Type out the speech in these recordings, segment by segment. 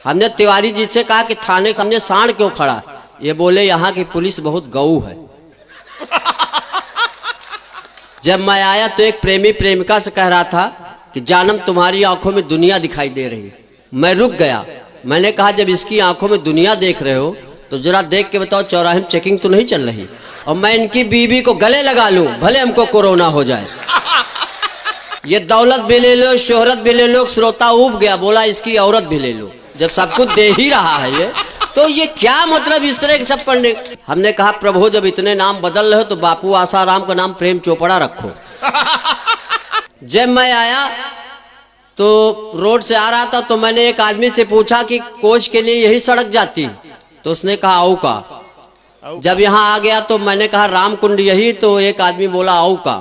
हमने तिवारी जी से कहा कि थाने के सामने सांड क्यों खड़ा? ये बोले यहाँ की पुलिस बहुत गऊ है। जब मैं आया तो एक प्रेमी प्रेमिका से कह रहा था कि जानम तुम्हारी आंखों में दुनिया दिखाई दे रही है। मैं रुक गया। मैंने कहा जब इसकी आंखों में दुनिया देख रहे हो तो जरा देख के बताओ चौराहे में चेकिंग तो नहीं चल रही? और मैं इनकी बीवी को गले लगा लूं भले हमको कोरोना हो जाए। ये दौलत भी ले लो, शोहरत भी ले लो। श्रोता उब गया, बोला इसकी औरत भी ले लो। जब सब कुछ दे ही रहा है ये, तो ये क्या मतलब इस तरह के सब पढ़ने? हमने कहा प्रभु जब इतने नाम बदल रहे हो तो बापू आसाराम का नाम प्रेम चोपड़ा रखो। जब मैं आया तो रोड से आ रहा था तो मैंने एक आदमी से पूछा कि कोच के लिए यही सड़क जाती? तो उसने कहा औ का। जब यहाँ आ गया तो मैंने कहा रामकुंड यही? तो एक आदमी बोला औ का।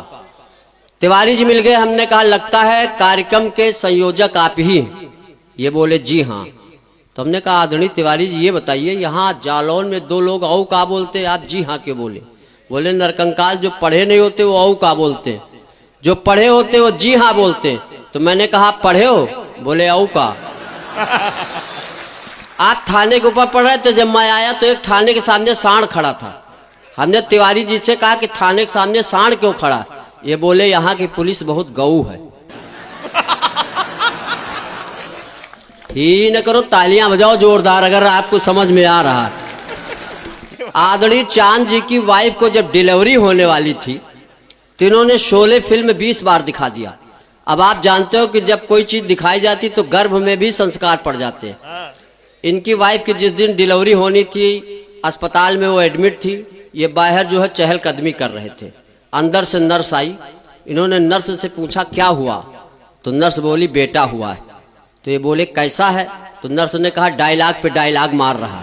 तिवारी जी मिल गए। हमने कहा लगता है कार्यक्रम के संयोजक आप ही? ये बोले जी हाँ। तो हमने कहा आदरणीय तिवारी जी ये बताइए यहाँ जालौन में दो लोग औ का बोलते, आप जी हाँ क्यों बोले? बोले नरकंकाल जो पढ़े नहीं होते वो औ का बोलते, जो पढ़े होते वो जी हाँ बोलते। तो मैंने कहा पढ़े हो? बोले औ का। आप थाने के ऊपर पढ़ रहे थे। जब मैं आया तो एक थाने के सामने सांड खड़ा था। हमने तिवारी जी से कहा कि थाने के सामने सांड क्यों खड़ा? ये बोले यहाँ की पुलिस बहुत गऊ है। ही न करो, तालियां बजाओ जोरदार अगर आपको समझ में आ रहा है। आदरणीय चांद जी की वाइफ को जब डिलीवरी होने वाली थी तो इन्होंने शोले फिल्म 20 बार दिखा दिया। अब आप जानते हो कि जब कोई चीज दिखाई जाती तो गर्भ में भी संस्कार पड़ जाते हैं। इनकी वाइफ की जिस दिन डिलीवरी होनी थी अस्पताल में वो एडमिट थी। ये बाहर जो है चहलकदमी कर रहे थे। अंदर से नर्स आई। इन्होंने नर्स से पूछा क्या हुआ? तो नर्स बोली बेटा हुआ है। तो ये बोले कैसा है? तो नर्स ने कहा डायलॉग पे डायलॉग मार रहा।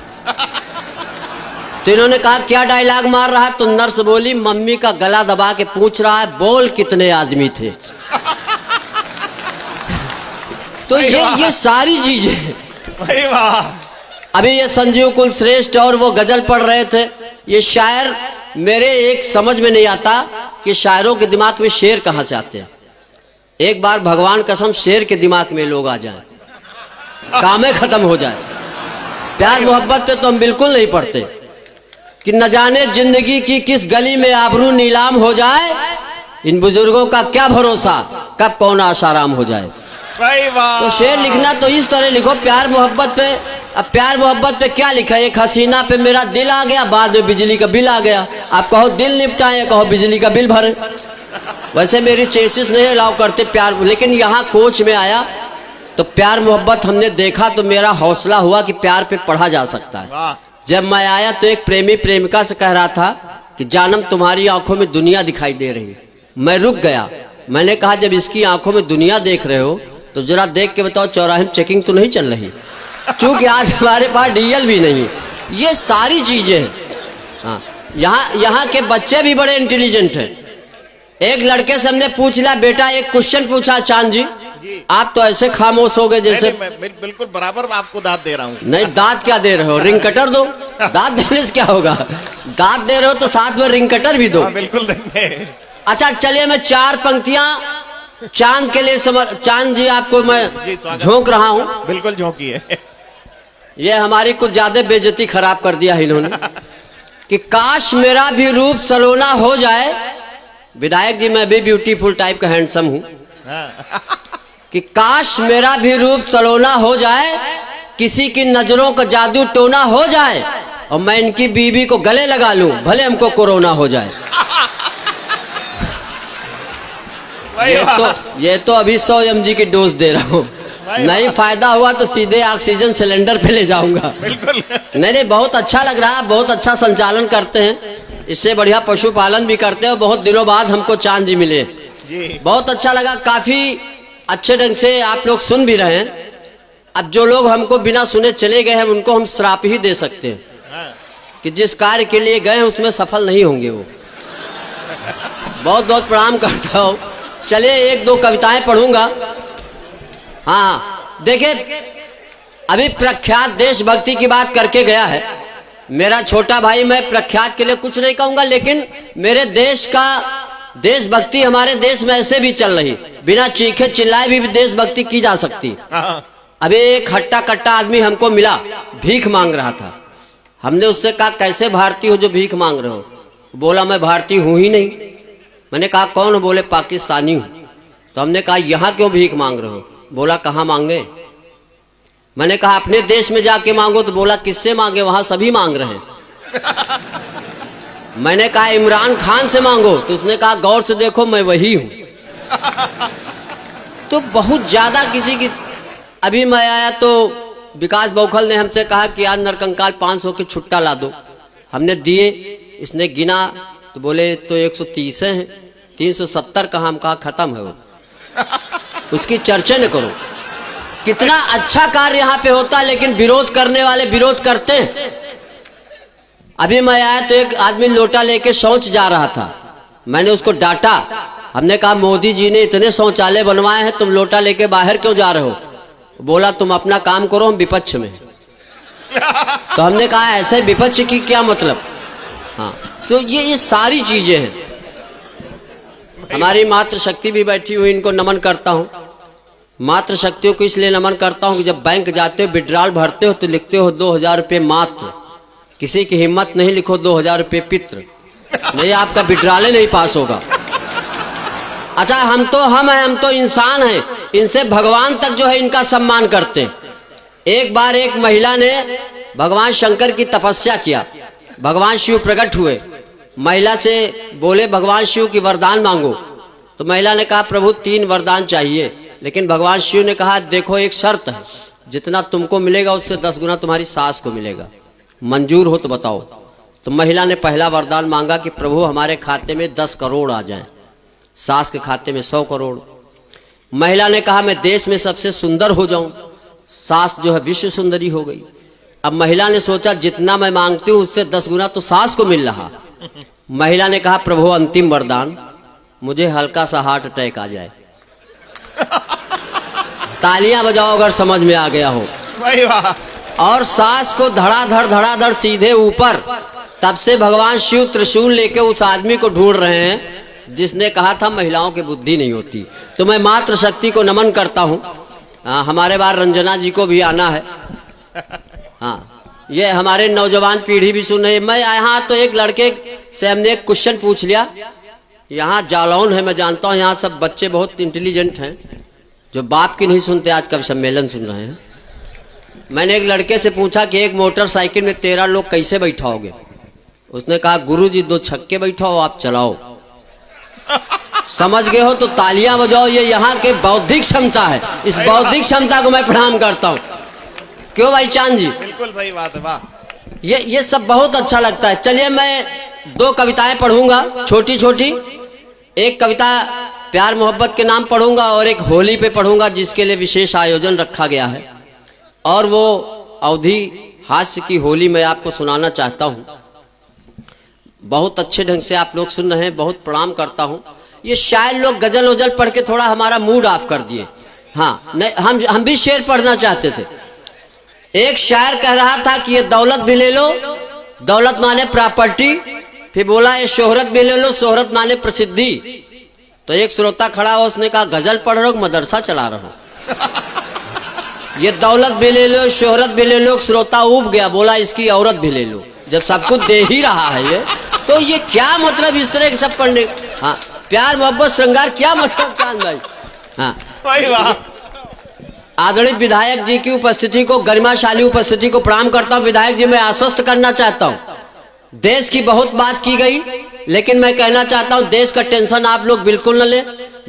तो इन्होंने कहा क्या डायलॉग मार रहा? तो नर्स बोली मम्मी का गला दबा के पूछ रहा है बोल कितने आदमी थे। तो ये सारी चीजें अभी ये संजीव कुल श्रेष्ठ और वो गजल पढ़ रहे थे। ये शायर मेरे एक समझ में नहीं आता कि शायरों के दिमाग में शेर कहाँ से आते हैं। एक बार भगवान कसम शेर के दिमाग में लोग आ जाएं, कामें खत्म हो जाए। प्यार मोहब्बत पे तो हम बिल्कुल नहीं पढ़ते कि न जाने जिंदगी की किस गली में आबरू नीलाम हो जाए। इन बुजुर्गों का क्या भरोसा कब कौन आशाराम हो जाए। तो शेर लिखना तो इस तरह लिखो प्यार मोहब्बत पे। अब प्यार मोहब्बत पे क्या लिखा? एक हसीना पे मेरा दिल आ गया, बाद में बिजली का बिल आ गया। आप कहो दिल निपटाए, कहो बिजली का बिल भरे। वैसे मेरी चेसिस नहीं अलाउ करते प्यार, लेकिन यहाँ कोच में आया तो प्यार मोहब्बत हमने देखा तो मेरा हौसला हुआ कि प्यार पे पढ़ा जा सकता है। जब मैं आया तो एक प्रेमी प्रेमिका से कह रहा था कि जानम तुम्हारी आंखों में दुनिया दिखाई दे रही है। मैं रुक गया। मैंने कहा जब इसकी आंखों में दुनिया देख रहे हो तो जरा देख के बताओ चौराहे में चेकिंग तो नहीं चल रही? चूंकि आज हमारे पास डीएल भी नहीं। ये सारी चीजें हैं। हाँ, यहाँ के बच्चे भी बड़े इंटेलिजेंट हैं। एक लड़के से हमने पूछ लिया बेटा एक क्वेश्चन पूछा चांद जी, आप तो ऐसे खामोश हो गए जैसे बिल्कुल बराबर आपको दांत दे रहा हूँ। नहीं दांत क्या दे रहे हो? रिंग कटर दो। दांत देने से क्या होगा? दांत दे रहे हो तो साथ में रिंग कटर भी दो। बिल्कुल देंगे। अच्छा चलिए मैं 4 पंक्तियां चांद के लिए चांद जी आपको मैं झोंक रहा हूँ। बिल्कुल झोंकिए। ये हमारी कुछ ज्यादा बेइज्जती खराब कर दिया है इन्होंने कि काश मेरा भी रूप सलोना हो जाए। विधायक जी मैं भी ब्यूटीफुल टाइप का हैंडसम हूँ। कि काश मेरा भी रूप सलोना हो जाए, किसी की नजरों का जादू टोना हो जाए और मैं इनकी बीवी को गले लगा लूं भले हमको कोरोना हो जाए। ये तो अभी 100 mg की डोज दे रहा हूँ। नहीं फायदा हुआ तो सीधे ऑक्सीजन सिलेंडर पे ले जाऊंगा। बिल्कुल नहीं बहुत अच्छा लग रहा है। बहुत अच्छा संचालन करते हैं। इससे बढ़िया पशुपालन भी करते हैं। बहुत दिनों बाद हमको चांद जी मिले जी। बहुत अच्छा लगा। काफी अच्छे ढंग से आप लोग सुन भी रहे हैं। अब जो लोग हमको बिना सुने चले गए हैं उनको हम श्राप ही दे सकते हैं कि जिस कार्य के लिए गए हैं उसमें सफल नहीं होंगे वो। बहुत बहुत प्रणाम करता हूँ। चलिए 1-2 कविताएं पढ़ूंगा। हाँ देखिए अभी प्रख्यात देशभक्ति की बात करके गया है मेरा छोटा भाई। मैं प्रख्यात के लिए कुछ नहीं कहूंगा, लेकिन मेरे देश का देशभक्ति हमारे देश में ऐसे भी चल रही, बिना चीखे चिल्लाए भी देशभक्ति की जा सकती। अभी एक हट्टा कट्टा आदमी हमको मिला, भीख मांग रहा था। हमने उससे कहा कैसे भारतीय हो जो भीख मांग रहे हो? बोला मैं भारतीय हूं ही नहीं। मैंने कहा कौन हो? बोले पाकिस्तानी हूं। तो हमने कहा यहाँ क्यों भीख मांग रहे हो? बोला कहाँ मांगे? मैंने कहा अपने देश में जाके मांगो। तो बोला किससे मांगे? वहां सभी मांग रहे हैं। मैंने कहा इमरान खान से मांगो। तो उसने कहा गौर से देखो मैं वही हूं। तो बहुत ज्यादा किसी की। अभी मैं आया तो विकास बौखल ने हमसे कहा कि आज नरकंकाल 500 के छुट्टा ला दो। हमने दिए, इसने गिना तो बोले तो 130 हैं, 370 कहाँ? हम कहा खत्म है वो, उसकी चर्चा न करो। कितना अच्छा कार्य यहाँ पे होता, लेकिन विरोध करने वाले विरोध करते हैं। अभी मैं आया तो एक आदमी लोटा लेके शौच जा रहा था। मैंने उसको डांटा। हमने कहा मोदी जी ने इतने शौचालय बनवाए हैं, तुम लोटा लेके बाहर क्यों जा रहे हो? बोला तुम अपना काम करो, हम विपक्ष में। तो हमने कहा ऐसे विपक्ष की क्या मतलब? हाँ, तो ये सारी चीजें हैं। हमारी मातृशक्ति भी बैठी हुई, इनको नमन करता हूँ। मातृशक्तियों को इसलिए नमन करता हूँ कि जब बैंक जाते हो विड्रॉल भरते हो तो लिखते हो 2000 रुपये मात्र। किसी की हिम्मत नहीं लिखो 2000 रुपये पित्र, नहीं आपका विड्रॉल नहीं पास होगा। अच्छा हम तो इंसान हैं, इनसे भगवान तक जो है इनका सम्मान करते हैं। एक बार एक महिला ने भगवान शंकर की तपस्या किया, भगवान शिव प्रकट हुए। महिला से बोले भगवान शिव की वरदान मांगो। तो महिला ने कहा प्रभु 3 वरदान चाहिए। लेकिन भगवान शिव ने कहा देखो एक शर्त है, जितना तुमको मिलेगा उससे 10 गुना तुम्हारी सास को मिलेगा, मंजूर हो तो बताओ। तो महिला ने पहला वरदान मांगा कि प्रभु हमारे खाते में 10 करोड़ आ जाएं, सास के खाते में 100 करोड़। महिला ने कहा मैं देश में सबसे सुंदर हो जाऊं, सास जो है विश्व सुंदरी हो गई। अब महिला ने सोचा जितना मैं मांगती हूं उससे 10 गुना तो सास को मिल रहा। महिला ने कहा प्रभु अंतिम वरदान, मुझे हल्का सा हार्ट अटैक आ जाए। तालियां बजाओ अगर समझ में आ गया हो। और सास को धड़ाधड़ सीधे ऊपर। तब से भगवान शिव त्रिशूल लेके उस आदमी को ढूंढ रहे हैं जिसने कहा था महिलाओं की बुद्धि नहीं होती। तो मैं मातृशक्ति को नमन करता हूँ। हमारे बार रंजना जी को भी आना है। हाँ, ये हमारे नौजवान पीढ़ी भी सुन रही है। मैं यहाँ तो एक लड़के से हमने एक क्वेश्चन पूछ लिया। यहाँ जालौन है, मैं जानता हूँ यहाँ सब बच्चे बहुत इंटेलिजेंट हैं जो बाप की नहीं सुनते, आज का सम्मेलन सुन रहे हैं। मैंने एक लड़के से पूछा कि एक मोटरसाइकिल में 13 लोग कैसे बैठाओगे? उसने कहा गुरुजी 2 छक्के बैठाओ, आप चलाओ। समझ गए हो तो तालियां बजाओ। ये यहाँ के बौद्धिक क्षमता है, इस बौद्धिक क्षमता को मैं प्रणाम करता हूँ। क्यों भाई चांद जी? बिल्कुल सही बात है। वाह, ये सब बहुत अच्छा लगता है। चलिए मैं 2 कविताएं पढ़ूंगा छोटी छोटी। एक कविता प्यार मोहब्बत के नाम पढ़ूंगा और एक होली पे पढ़ूंगा जिसके लिए विशेष आयोजन रखा गया है। और वो अवधि हास्य की होली मैं आपको सुनाना चाहता हूँ। बहुत अच्छे ढंग से आप लोग सुन रहे हैं, बहुत प्रणाम करता हूँ। ये शायर लोग गजल वजल पढ़ के थोड़ा हमारा मूड ऑफ कर दिए। हाँ, नहीं हम भी शेर पढ़ना चाहते थे। एक शायर कह रहा था कि ये दौलत भी ले लो, दौलत माने प्रॉपर्टी। फिर बोला ये शोहरत भी ले लो, शोहरत माने प्रसिद्धि। तो एक श्रोता खड़ा हो, उसने कहा गजल पढ़ रहे हो, मदरसा चला रहा हो। ये दौलत भी ले लो, शोहरत भी ले लो। श्रोता ऊब गया, बोला इसकी औरत भी ले लो। जब सब कुछ दे ही रहा है ये, तो ये क्या मतलब इस तरह के सब पढ़ने? हाँ, प्यार मोहब्बत श्रृंगार क्या मतलब चांद भाई? हाँ, आदरणीय विधायक जी की उपस्थिति को, गरिमाशाली उपस्थिति को प्रणाम करता हूँ। विधायक जी मैं आश्वस्त करना चाहता हूँ, देश की बहुत बात की गई, लेकिन मैं कहना चाहता हूँ देश का टेंशन आप लोग बिल्कुल न ले।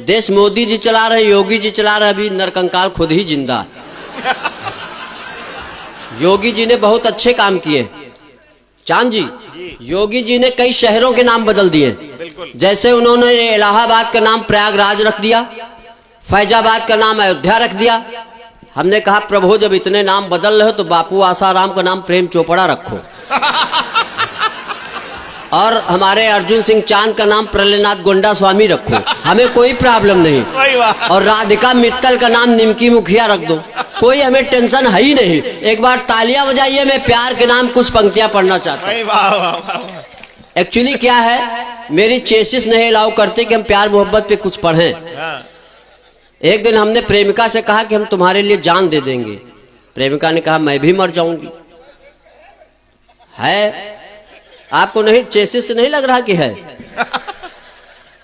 देश मोदी जी चला रहे, योगी जी चला रहे, अभी नरकंकाल खुद ही जिंदा। योगी जी ने बहुत अच्छे काम किए चांद जी। योगी जी ने कई शहरों के नाम बदल दिए। जैसे उन्होंने इलाहाबाद का नाम प्रयागराज रख दिया, फैजाबाद का नाम अयोध्या रख दिया। हमने कहा प्रभु जब इतने नाम बदल रहे हो तो बापू आसाराम का नाम प्रेम चोपड़ा रखो। और हमारे अर्जुन सिंह चांद का नाम प्रलयनाथ गोंडा स्वामी रखो, हमें कोई प्रॉब्लम नहीं। और राधिका मित्तल का नाम निमकी मुखिया रख दो, कोई हमें टेंशन है ही नहीं। एक बार तालियां बजाइए, मैं प्यार के नाम कुछ पंक्तियां पढ़ना चाहता हूँ। एक्चुअली क्या है, मेरी चेसिस नहीं अलाउ करते कि हम प्यार मोहब्बत पे कुछ पढ़ें। एक दिन हमने प्रेमिका से कहा कि हम तुम्हारे लिए जान दे देंगे। प्रेमिका ने कहा मैं भी मर जाऊंगी। है आपको नहीं, चेसिस से नहीं लग रहा कि है?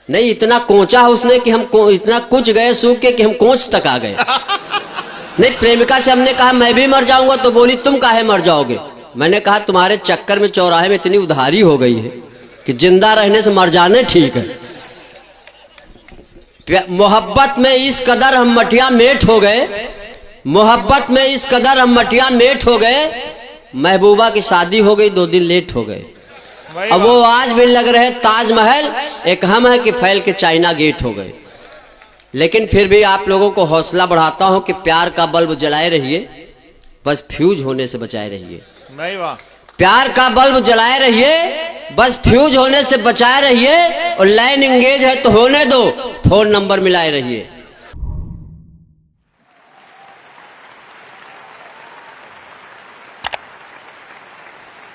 नहीं, इतना कोंचा है उसने कि हम इतना कुछ गए सूख के कि हम कोंच तक आ गए। नहीं, प्रेमिका से हमने कहा मैं भी मर जाऊंगा, तो बोली तुम काहे मर जाओगे? मैंने कहा तुम्हारे चक्कर में चौराहे में इतनी उधारी हो गई है कि जिंदा रहने से मर जाने ठीक है। मोहब्बत में इस कदर हम मटिया मेट हो गए, मोहब्बत में इस कदर हम मटिया मेट हो गए, महबूबा की शादी हो गई 2 दिन लेट हो गए। अब वो आज भी लग रहे ताजमहल, एक हम है कि फैल के चाइना गेट हो गए। लेकिन फिर भी आप लोगों को हौसला बढ़ाता हूं कि प्यार का बल्ब जलाए रहिए, बस फ्यूज होने से बचाए रहिए। प्यार का बल्ब जलाए रहिए, बस फ्यूज होने से बचाए रहिए, और लाइन एंगेज है तो होने दो, फोन नंबर मिलाए रहिए।